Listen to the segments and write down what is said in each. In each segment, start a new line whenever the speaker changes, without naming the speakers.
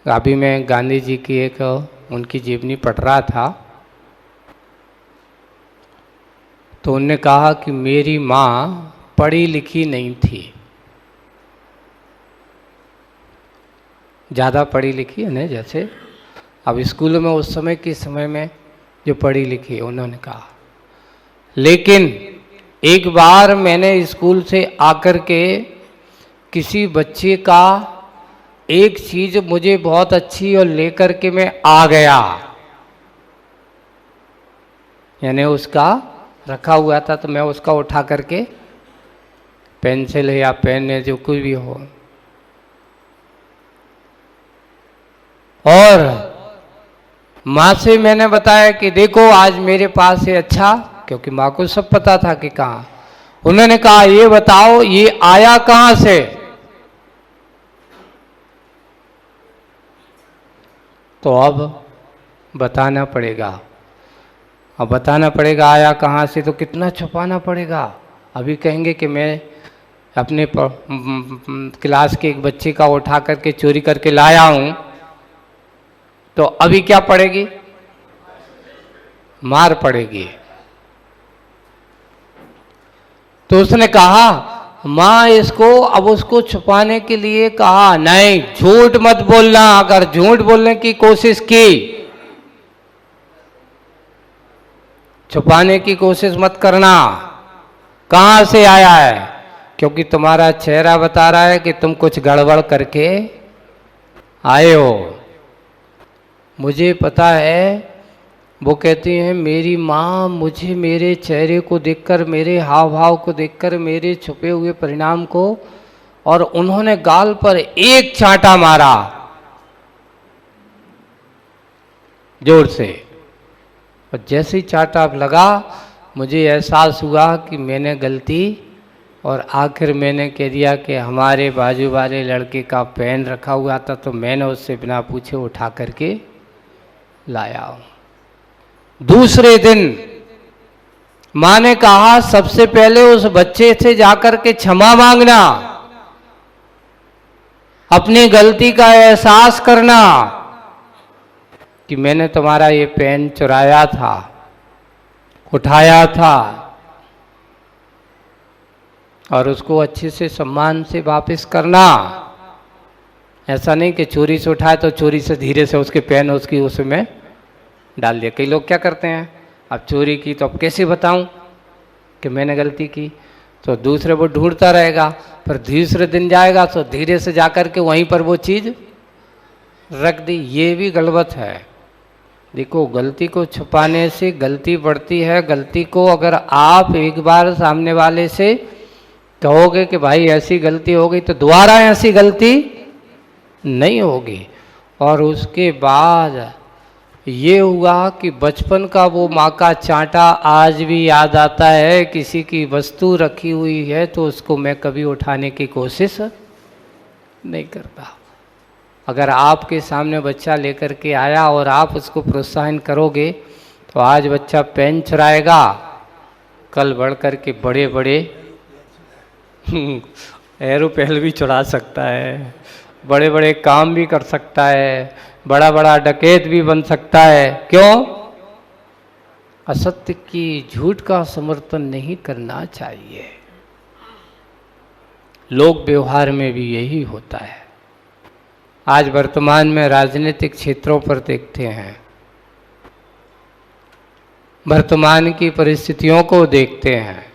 अभी मैं गांधी जी की एक उनकी जीवनी पढ़ रहा था, तो उनने कहा कि मेरी माँ पढ़ी लिखी नहीं थी। ज़्यादा पढ़ी लिखी है ना, जैसे अब स्कूल में उस समय के समय में जो पढ़ी लिखी, उन्होंने कहा। लेकिन एक बार मैंने स्कूल से आकर के किसी बच्चे का एक चीज़ मुझे बहुत अच्छी और लेकर के मैं आ गया, यानी उसका रखा हुआ था तो मैं उसका उठा करके, पेंसिल है या पेन है जो कुछ भी हो, और माँ से मैंने बताया कि देखो आज मेरे पास है। अच्छा, क्योंकि माँ को सब पता था कि कहाँ। उन्होंने कहा ये बताओ ये आया कहाँ से। तो अब बताना पड़ेगा, अब बताना पड़ेगा आया कहाँ से, तो कितना छुपाना पड़ेगा। अभी कहेंगे कि मैं अपने क्लास के एक बच्चे का उठा करके चोरी करके लाया हूँ, तो अभी क्या पड़ेगी, मार पड़ेगी। तो उसने कहा माँ इसको, अब उसको छुपाने के लिए कहा नहीं झूठ मत बोलना, अगर झूठ बोलने की कोशिश की, छुपाने की कोशिश मत करना, कहाँ से आया है, क्योंकि तुम्हारा चेहरा बता रहा है कि तुम कुछ गड़बड़ करके आए हो। मुझे पता है, वो कहती हैं मेरी माँ मुझे मेरे चेहरे को देखकर, मेरे हाव भाव को देखकर, मेरे छुपे हुए परिणाम को, और उन्होंने गाल पर एक चांटा मारा जोर से, और जैसे ही चांटा लगा मुझे एहसास हुआ कि मैंने गलती, और आखिर मैंने कह दिया कि हमारे बाजू वाले लड़के का पेन रखा हुआ था तो मैंने उससे बिना पूछे उठा करके लाया हूँ। दूसरे दिन माँ ने कहा सबसे पहले उस बच्चे से जाकर के क्षमा मांगना, अपनी गलती का एहसास करना कि मैंने तुम्हारा ये पेन चुराया था, उठाया था, और उसको अच्छे से सम्मान से वापस करना। ऐसा नहीं कि चोरी से उठाए तो चोरी से धीरे से उसके पेन उसकी उसमें डाल दिया। कई लोग क्या करते हैं, अब चोरी की तो अब कैसे बताऊं कि मैंने गलती की, तो दूसरे वो ढूंढता रहेगा, पर दूसरे दिन जाएगा तो धीरे से जाकर के वहीं पर वो चीज़ रख दी। ये भी गलत है। देखो गलती को छुपाने से गलती बढ़ती है। गलती को अगर आप एक बार सामने वाले से कहोगे कि भाई ऐसी गलती हो गई, तो दोबारा ऐसी गलती नहीं होगी। और उसके बाद ये हुआ कि बचपन का वो माँ का चांटा आज भी याद आता है। किसी की वस्तु रखी हुई है तो उसको मैं कभी उठाने की कोशिश नहीं करता। अगर आपके सामने बच्चा लेकर के आया और आप उसको प्रोत्साहन करोगे, तो आज बच्चा पेन चुराएगा, कल बढ़ कर के बड़े बड़े एरोप्लेन भी चुरा सकता है, बड़े बड़े काम भी कर सकता है, बड़ा बड़ा डकैत भी बन सकता है। क्यों? असत्य की, झूठ का समर्थन नहीं करना चाहिए। लोक व्यवहार में भी यही होता है। आज वर्तमान में राजनीतिक क्षेत्रों पर देखते हैं, वर्तमान की परिस्थितियों को देखते हैं,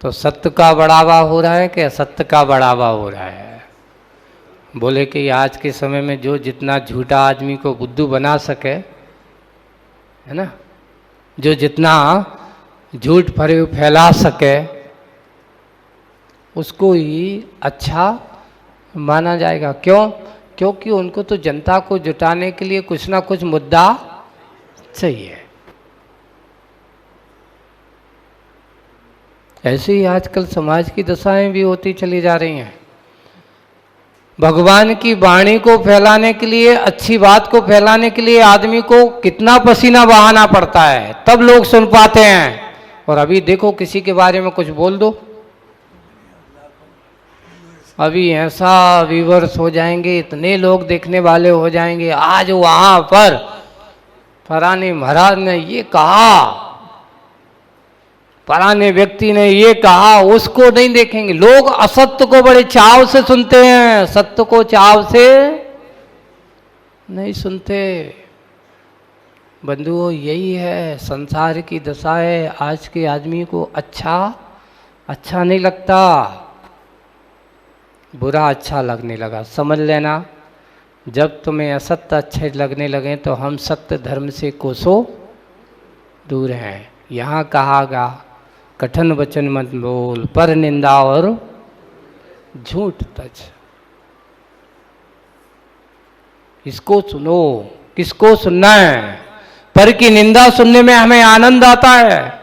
तो सत्य का बढ़ावा हो रहा है कि असत्य का बढ़ावा हो रहा है। बोले कि आज के समय में जो जितना झूठा आदमी को बुद्धू बना सके, है ना, जो जितना झूठ फैला सके, उसको ही अच्छा माना जाएगा। क्यों? क्योंकि उनको तो जनता को जुटाने के लिए कुछ ना कुछ मुद्दा चाहिए। ऐसे ही आजकल समाज की दशाएं भी होती चली जा रही हैं। भगवान की वाणी को फैलाने के लिए, अच्छी बात को फैलाने के लिए आदमी को कितना पसीना बहाना पड़ता है, तब लोग सुन पाते हैं। और अभी देखो किसी के बारे में कुछ बोल दो, अभी ऐसा व्यूवर्स हो जाएंगे, इतने लोग देखने वाले हो जाएंगे। आज वहां पर फलाने महाराज ने ये कहा, फलाने व्यक्ति ने ये कहा, उसको नहीं देखेंगे। लोग असत्य को बड़े चाव से सुनते हैं, सत्य को चाव से नहीं सुनते। बंधुओं, यही है संसार की दशा है। आज के आदमी को अच्छा नहीं लगता, बुरा अच्छा लगने लगा। समझ लेना, जब तुम्हें असत्य अच्छे लगने लगे तो हम सत्य धर्म से कोसों दूर हैं। यहाँ कहा गया, कठिन वचन मत बोल, पर निंदा और झूठ तज। इसको सुनो। किसको सुनना है? पर की निंदा सुनने में हमें आनंद आता है।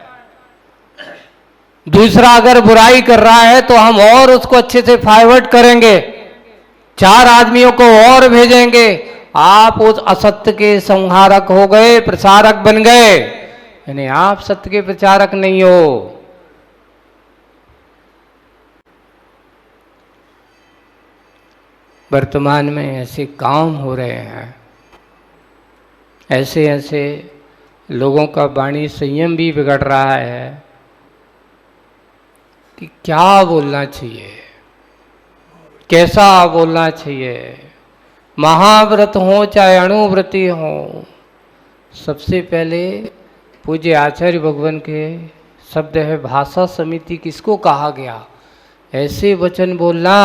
दूसरा अगर बुराई कर रहा है तो हम और उसको अच्छे से फॉरवर्ड करेंगे, 4 आदमियों को और भेजेंगे। आप उस असत्य के संहारक हो गए, प्रचारक बन गए, यानी आप सत्य के प्रचारक नहीं हो। वर्तमान में ऐसे काम हो रहे हैं, ऐसे लोगों का वाणी संयम भी बिगड़ रहा है कि क्या बोलना चाहिए, कैसा बोलना चाहिए। महाव्रत हो चाहे अणुव्रती हो, सबसे पहले पूज्य आचार्य भगवान के शब्द है, भाषा समिति किसको कहा गया? ऐसे वचन बोलना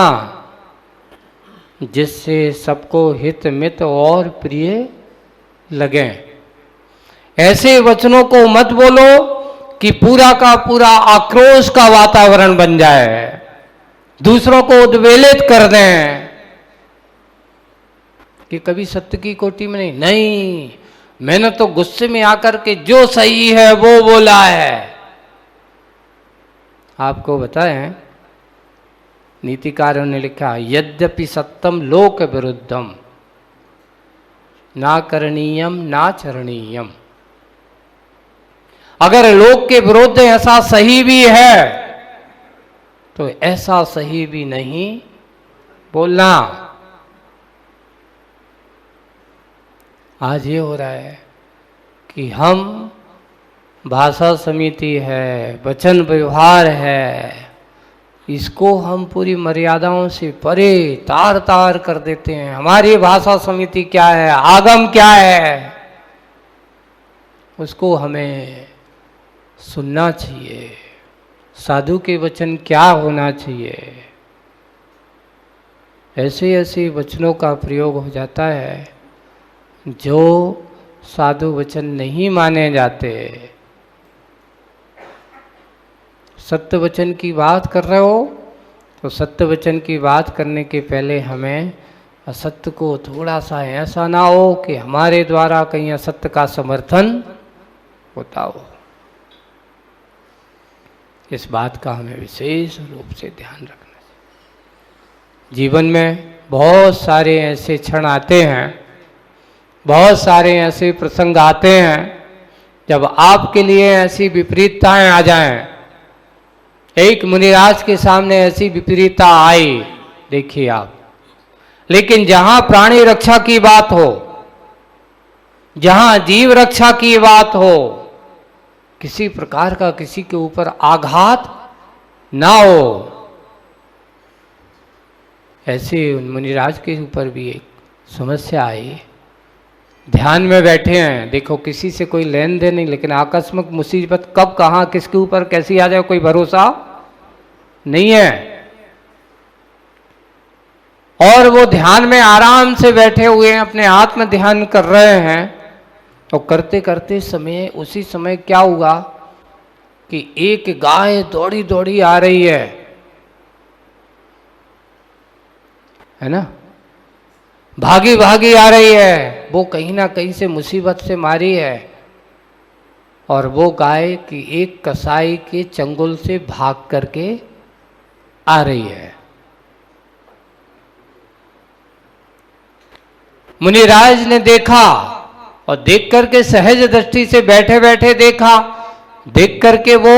जिससे सबको हित मित और प्रिय लगे। ऐसे वचनों को मत बोलो कि पूरा का पूरा आक्रोश का वातावरण बन जाए, दूसरों को उद्वेलित कर दें। कि कभी सत्य की कोटि में नहीं, मैंने तो गुस्से में आकर के जो सही है वो बोला है। आपको बताएं, नीतिकारों ने लिखा, यद्यपि सत्यम लोक विरुद्धम ना करणीयम ना चरणीयम। अगर लोक के विरुद्ध ऐसा सही भी है तो ऐसा सही भी नहीं बोलना। आज ये हो रहा है कि हम भाषा समिति है, वचन व्यवहार है, इसको हम पूरी मर्यादाओं से परे तार कर देते हैं। हमारी भाषा समिति क्या है, आगम क्या है, उसको हमें सुनना चाहिए। साधु के वचन क्या होना चाहिए, ऐसे वचनों का प्रयोग हो जाता है जो साधु वचन नहीं माने जाते। सत्य वचन की बात कर रहे हो तो सत्य वचन की बात करने के पहले हमें असत्य को थोड़ा सा ऐसा ना हो कि हमारे द्वारा कहीं असत्य का समर्थन होता हो। इस बात का हमें विशेष रूप से ध्यान रखना चाहिए। जीवन में बहुत सारे ऐसे क्षण आते हैं, बहुत सारे ऐसे प्रसंग आते हैं जब आपके लिए ऐसी विपरीतताएं आ जाएं। एक मुनिराज के सामने ऐसी विपरीतता आई, देखिए आप। लेकिन जहां प्राणी रक्षा की बात हो, जहां जीव रक्षा की बात हो, किसी प्रकार का किसी के ऊपर आघात ना हो, ऐसे मुनिराज के ऊपर भी एक समस्या आई। ध्यान में बैठे हैं, देखो किसी से कोई लेन देन नहीं, लेकिन आकस्मिक मुसीबत कब कहां किसके ऊपर कैसी आ जाए कोई भरोसा नहीं है। और वो ध्यान में आराम से बैठे हुए हैं, अपने आत्म ध्यान कर रहे हैं। तो करते करते समय उसी समय क्या हुआ कि एक गाय दौड़ी दौड़ी आ रही है ना, भागी भागी आ रही है। वो कहीं ना कहीं से मुसीबत से मारी है और वो गाय की एक कसाई के चंगुल से भाग करके आ रही है। मुनिराज ने देखा और देख करके सहज दृष्टि से बैठे बैठे देखा, देख करके वो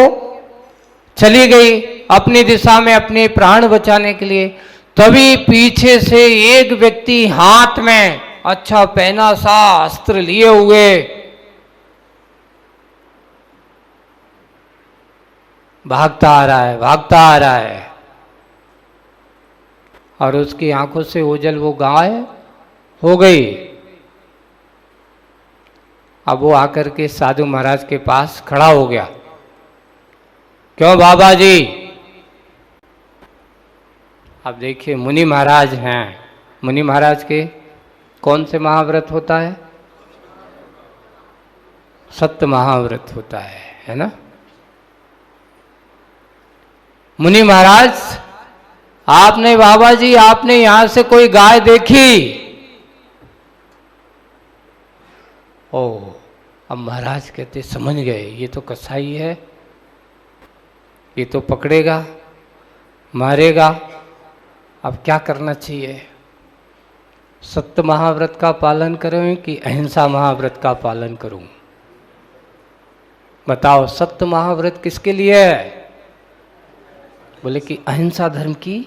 चली गई अपनी दिशा में अपने प्राण बचाने के लिए। तभी पीछे से एक व्यक्ति हाथ में अच्छा पहना सा अस्त्र लिए हुए भागता आ रहा है, भागता आ रहा है, और उसकी आंखों से ओझल वो गायब हो गई। अब वो आकर के साधु महाराज के पास खड़ा हो गया। क्यों बाबा जी? अब देखिए, मुनि महाराज हैं। मुनि महाराज के कौन से महाव्रत होता है? सत्य महाव्रत होता है ना? मुनि महाराज, आपने बाबा जी, आपने यहां से कोई गाय देखी? ओ, अब महाराज कहते समझ गए, ये तो कसाई है, ये तो पकड़ेगा, मारेगा। अब क्या करना चाहिए? सत्य महाव्रत का पालन करूं कि अहिंसा महाव्रत का पालन करूं? बताओ, सत्य महाव्रत किसके लिए है? बोले कि अहिंसा धर्म की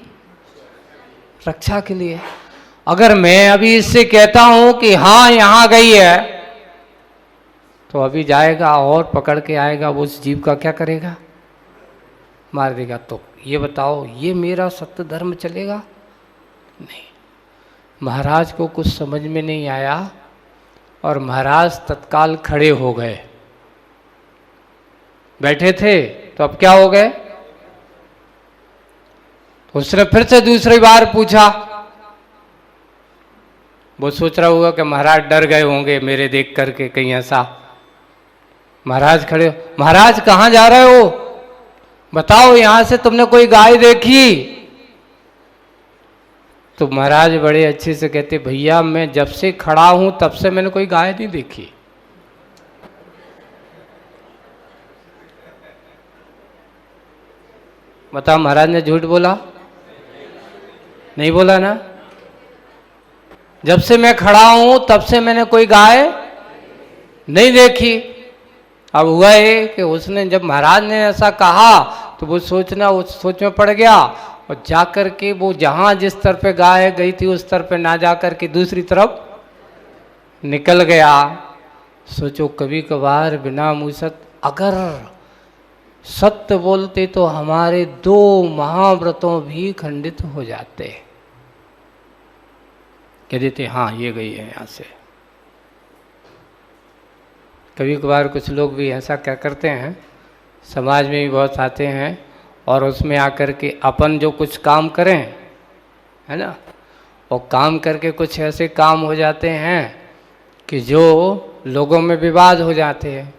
रक्षा के लिए। अगर मैं अभी इससे कहता हूं कि हाँ यहां गई है, तो अभी जाएगा और पकड़ के आएगा, वो उस जीव का क्या करेगा? मार देगा। तो ये बताओ, ये मेरा सत्य धर्म चलेगा? नहीं। महाराज को कुछ समझ में नहीं आया और महाराज तत्काल खड़े हो गए। बैठे थे तो अब क्या हो गए? उसने फिर से दूसरी बार पूछा। वो सोच रहा होगा कि महाराज डर गए होंगे मेरे देख करके, कहीं ऐसा। महाराज खड़े, महाराज कहाँ जा रहे हो? बताओ, यहां से तुमने कोई गाय देखी? तो महाराज बड़े अच्छे से कहते, भैया मैं जब से खड़ा हूं तब से मैंने कोई गाय नहीं देखी। बताओ, महाराज ने झूठ बोला? नहीं बोला ना? जब से मैं खड़ा हूं तब से मैंने कोई गाय नहीं देखी। अब हुआ ये कि उसने, जब महाराज ने ऐसा कहा तो वो सोच में पड़ गया, और जाकर के वो जहां जिस तरफ पे गाय गई थी उस तरफ पे ना जाकर के दूसरी तरफ निकल गया। सोचो, कभी कभार बिना मुसत अगर सत्य बोलते तो हमारे 2 महाव्रतों भी खंडित हो जाते। कह देते हाँ ये गई है यहाँ से। कभी कभार कुछ लोग भी ऐसा क्या करते हैं, समाज में भी बहुत आते हैं, और उसमें आकर के अपन जो कुछ काम करें, है ना, और काम करके कुछ ऐसे काम हो जाते हैं कि जो लोगों में विवाद हो जाते हैं,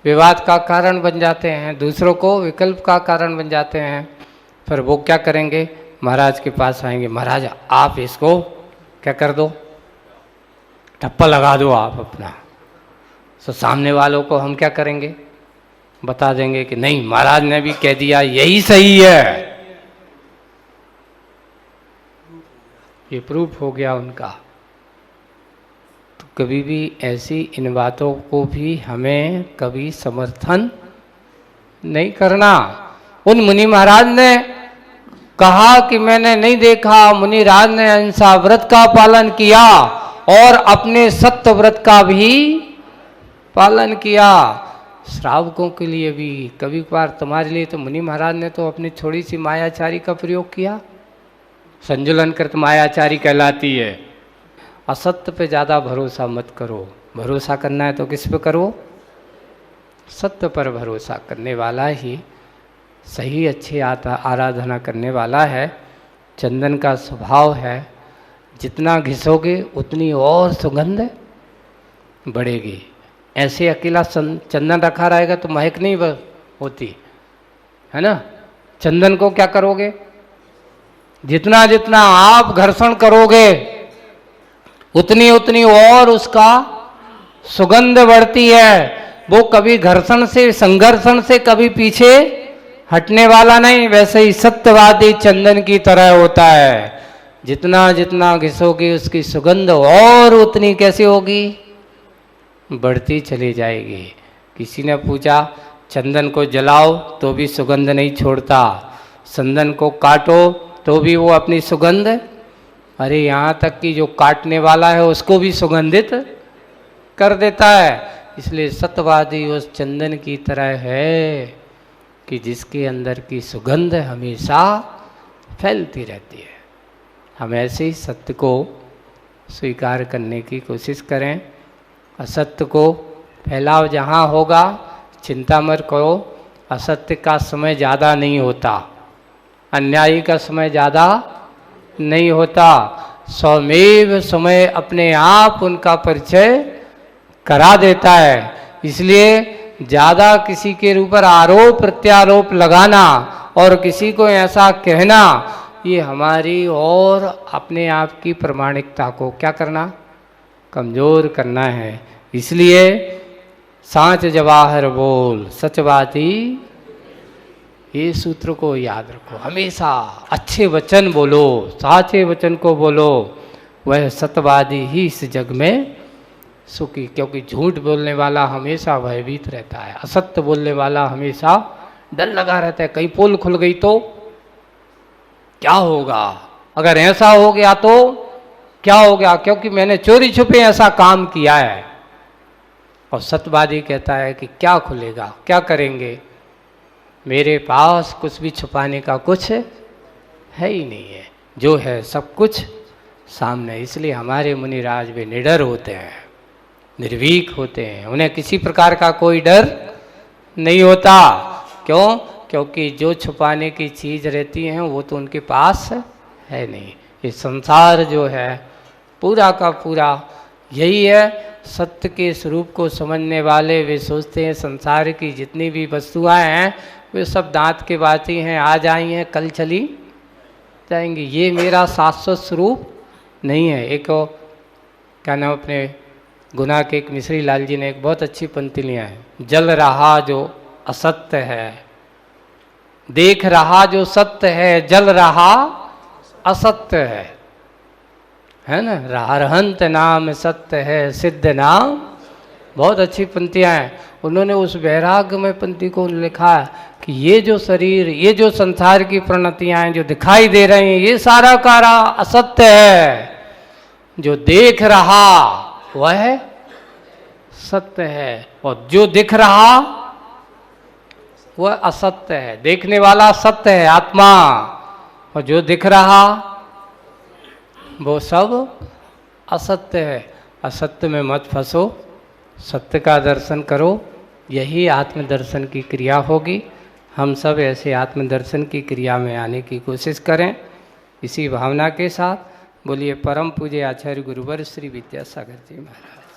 विवाद का कारण बन जाते हैं, दूसरों को विकल्प का कारण बन जाते हैं। फिर वो क्या करेंगे? महाराज के पास आएंगे, महाराज आप इसको क्या कर दो, ठप्पा लगा दो आप अपना। तो सामने वालों को हम क्या करेंगे? बता देंगे कि नहीं, महाराज ने भी कह दिया यही सही है, ये प्रूफ हो गया उनका। तो कभी भी ऐसी इन बातों को भी हमें कभी समर्थन नहीं करना। उन मुनि महाराज ने कहा कि मैंने नहीं देखा, मुनिराज ने अहिंसा व्रत का पालन किया और अपने सत्य व्रत का भी पालन किया। श्रावकों के लिए भी कभी कभार तुम्हारे लिए तो मुनि महाराज ने तो अपनी थोड़ी सी मायाचारी का प्रयोग किया। संजुलन कृत मायाचारी कहलाती है। असत्य पे ज़्यादा भरोसा मत करो, भरोसा करना है तो किस पे करो? सत्य पर भरोसा करने वाला ही सही अच्छी आराधना करने वाला है। चंदन का स्वभाव है, जितना घिसोगे उतनी और सुगंध बढ़ेगी। ऐसे अकेला चंदन रखा रहेगा तो महक नहीं होती, है ना। चंदन को क्या करोगे? जितना जितना आप घर्षण करोगे उतनी उतनी और उसका सुगंध बढ़ती है। वो कभी घर्षण से, संघर्षण से कभी पीछे हटने वाला नहीं। वैसे ही सत्यवादी चंदन की तरह होता है, जितना जितना घिसोगे उसकी सुगंध और उतनी कैसी होगी? बढ़ती चली जाएगी। किसी ने पूछा चंदन को जलाओ तो भी सुगंध नहीं छोड़ता, चंदन को काटो तो भी वो अपनी सुगंध, अरे यहाँ तक कि जो काटने वाला है उसको भी सुगंधित कर देता है। इसलिए सत्यवादी उस चंदन की तरह है कि जिसके अंदर की सुगंध हमेशा फैलती रहती है। हम ऐसे ही सत्य को स्वीकार करने की कोशिश करें। असत्य को फैलाव जहाँ होगा, चिंता मत करो, असत्य का समय ज़्यादा नहीं होता, अन्यायी का समय ज़्यादा नहीं होता। स्वमेव समय अपने आप उनका परिचय करा देता है। इसलिए ज़्यादा किसी के ऊपर आरोप प्रत्यारोप लगाना और किसी को ऐसा कहना, ये हमारी और अपने आप की प्रामाणिकता को क्या करना, कमज़ोर करना है। इसलिए सांच जवाहर बोल सचबाती, ये सूत्र को याद रखो। हमेशा अच्छे वचन बोलो, साचे वचन को बोलो, वह सत्यवादी ही इस जग में सुखी। क्योंकि झूठ बोलने वाला हमेशा भयभीत रहता है, असत्य बोलने वाला हमेशा डर लगा रहता है। कहीं पोल खुल गई तो क्या होगा, अगर ऐसा हो गया तो क्या हो गया, क्योंकि मैंने चोरी छुपे ऐसा काम किया है। और सत्यवादी कहता है कि क्या खुलेगा, क्या करेंगे, मेरे पास कुछ भी छुपाने का कुछ है ही नहीं है, जो है सब कुछ सामने। इसलिए हमारे मुनिराज भी निडर होते हैं, निर्भीक होते हैं, उन्हें किसी प्रकार का कोई डर नहीं होता। क्यों? क्योंकि जो छुपाने की चीज़ रहती हैं वो तो उनके पास है नहीं। ये संसार जो है पूरा का पूरा यही है। सत्य के स्वरूप को समझने वाले वे सोचते हैं संसार की जितनी भी वस्तुएं हैं वे सब दांत के बाती हैं, आज आई हैं कल चली जाएंगी, ये मेरा शाश्वत स्वरूप नहीं है। एक क्या नाम, अपने गुना के एक मिश्री लाल जी ने एक बहुत अच्छी पंक्ति लिया है, जल रहा जो असत्य है, देख रहा जो सत्य है, जल रहा असत्य है ना। रहंत नाम सत्य है, सिद्ध नाम, बहुत अच्छी पंक्तियाँ हैं। उन्होंने उस वैराग्य में पंक्ति को लिखा है कि ये जो शरीर, ये जो संसार की प्रणतियाँ हैं जो दिखाई दे रही हैं, ये सारा कारा असत्य है, जो देख रहा वह सत्य है, और जो दिख रहा वह असत्य है। देखने वाला सत्य है आत्मा, और जो दिख रहा वो सब असत्य है। असत्य में मत फंसो, सत्य का दर्शन करो, यही आत्मदर्शन की क्रिया होगी। हम सब ऐसे आत्मदर्शन की क्रिया में आने की कोशिश करें। इसी भावना के साथ बोलिए परम पूज्य आचार्य गुरुवर श्री विद्यासागर जी महाराज।